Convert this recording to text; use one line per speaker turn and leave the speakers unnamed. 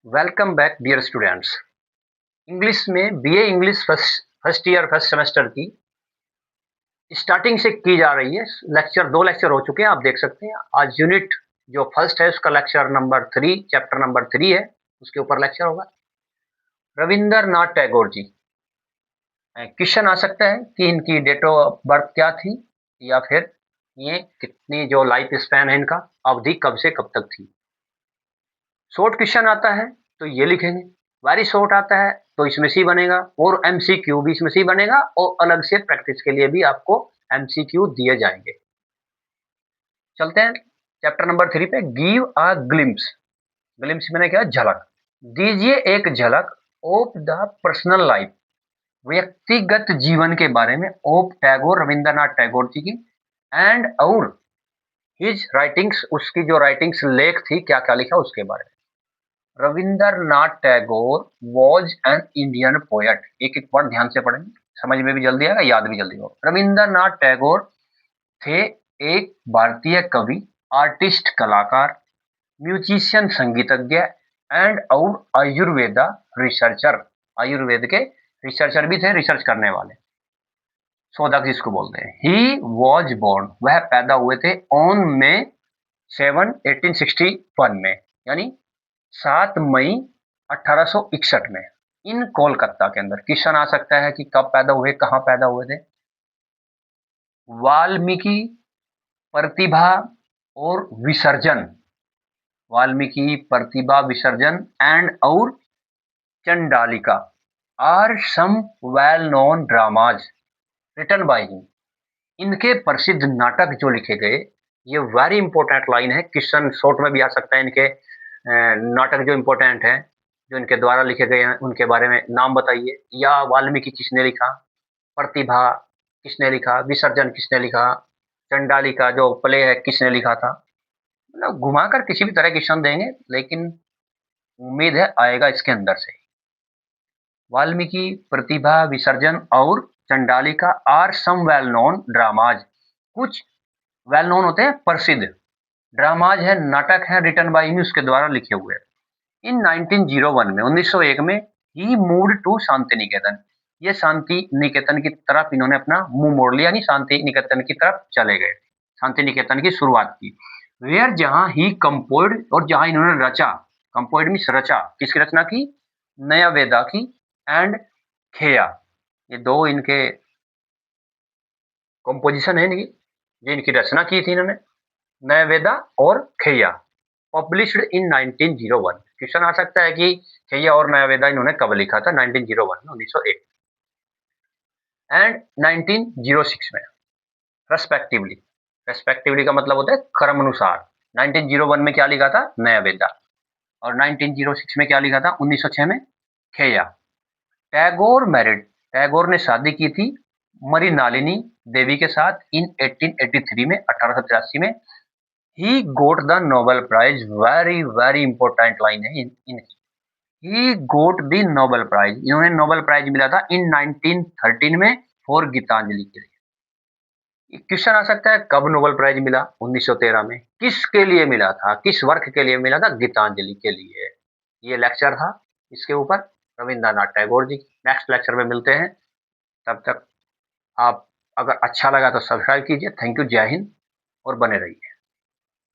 Welcome back dear students. English में BA English first year first semester की starting से की जा रही है। दो लेक्चर हो चुके हैं, आप देख सकते हैं। आज यूनिट जो फर्स्ट है उसका लेक्चर नंबर 3, चैप्टर नंबर 3 है, उसके ऊपर लेक्चर होगा। रविंद्रनाथ टैगोर जी। क्वेश्चन आ सकता है कि इनकी डेट ऑफ बर्थ क्या थी, या फिर ये कितनी जो लाइफ स्पैन है, इनका अवधि कब से कब तक थी। शॉर्ट क्वेश्चन आता है तो ये लिखेंगे, वेरी शॉर्ट आता है तो इसमें सी बनेगा, और एमसीक्यू भी इसमें सी बनेगा, और अलग से प्रैक्टिस के लिए भी आपको एमसीक्यू दिए जाएंगे। चलते हैं चैप्टर नंबर 3 पे। Give a glimpse. ग्लिम्स मैंने क्या, झलक। दीजिए एक झलक ऑफ द पर्सनल लाइफ, व्यक्तिगत जीवन के बारे में, ऑफ टैगोर, रविंद्रनाथ टैगोर जी की, एंड और हिज राइटिंग्स, उसकी जो राइटिंग्स लेख थी, क्या क्या लिखा उसके बारे में। Rabindranath Tagore was an Indian poet. एक एक वर्ड ध्यान से पढ़ेंगे, समझ में भी जल्दी आएगा, याद भी जल्दी होगा। रविंद्रनाथ टैगोर थे एक भारतीय कवि, आर्टिस्ट कलाकार, म्यूजिशियन संगीतज्ञ, एंड और आयुर्वेदा रिसर्चर। आयुर्वेद के रिसर्चर भी थे, रिसर्च करने वाले, शोधक जिसको बोलते हैं। ही वॉज बोर्न, वह पैदा हुए थे ऑन May 7, 1861 में, यानी 7 मई 1861 में, इन कोलकाता के अंदर। क्वेश्चन आ सकता है कि कब पैदा हुए, कहां पैदा हुए थे। वाल्मीकि प्रतिभा और विसर्जन, वाल्मीकि प्रतिभा विसर्जन एंड और Chandalika are some well known dramas written by him. इनके प्रसिद्ध नाटक जो लिखे गए, ये वेरी इंपॉर्टेंट लाइन है, क्वेश्चन शॉर्ट में भी आ सकता है। इनके नाटक जो इंपॉर्टेंट हैं, जो इनके द्वारा लिखे गए हैं, उनके बारे में नाम बताइए। या वाल्मीकि किसने लिखा, प्रतिभा किसने लिखा, विसर्जन किसने लिखा, चंडालिका जो प्ले है किसने लिखा था। मतलब घुमाकर किसी भी तरह क्वेश्चन देंगे, लेकिन उम्मीद है आएगा इसके अंदर से। वाल्मीकि, प्रतिभा, विसर्जन और Chandalika are some well known dramas, कुछ वेल नोन होते हैं, प्रसिद्ध ड्रामाज है, नाटक है, रिटन बाय हिम, उसके द्वारा लिखे हुए। इन 1901 में, 1901 में ही मूव्ड टू शांति निकेतन। ये शांति निकेतन की तरफ इन्होंने अपना मुंह मोड़ लिया, यानी शांति निकेतन की तरफ चले गए। शांति निकेतन की शुरुआत की। वेयर, जहां ही कंपोज्ड, और जहां इन्होंने रचा, कंपोज्ड मींस रचा, किसकी रचना की, नया वेदा की, एंड खेया, ये दो इनके कंपोजिशन है इनकी, जो इनकी रचना की थी इन्होंने, नया वेदा और खेया, पब्लिश्ड इन 1901। क्वेश्चन आ सकता है कि खेया और नया वेदा इन्होंने कब लिखा था, 1901 में, 1901 एंड 1906 में, रेस्पेक्टिवली। रेस्पेक्टिवली का मतलब होता है क्रमानुसार। 1901 में क्या लिखा था, नया वेदा, और 1906 में क्या लिखा था, 1906 में खेया। टैगोर मैरिड, टैगोर ने शादी की थी मृणालिनी देवी के साथ इन 1883 में, 1883 में। He got the Nobel prize, very very important line है इनकी। He got the Nobel prize, इन्होंने नोबेल प्राइज मिला था इन 1913 में फॉर गीतांजलि के लिए। क्वेश्चन आ सकता है कब नोबेल प्राइज मिला, 1913 में। किसके लिए मिला था, किस वर्क के लिए मिला था, गीतांजलि के लिए। ये लेक्चर था इसके ऊपर, रविंद्रनाथ टैगोर जी। नेक्स्ट लेक्चर में मिलते हैं, तब तक आप, अगर अच्छा लगा तो सब्सक्राइब कीजिए। थैंक यू, जय हिंद, और बने रहिए।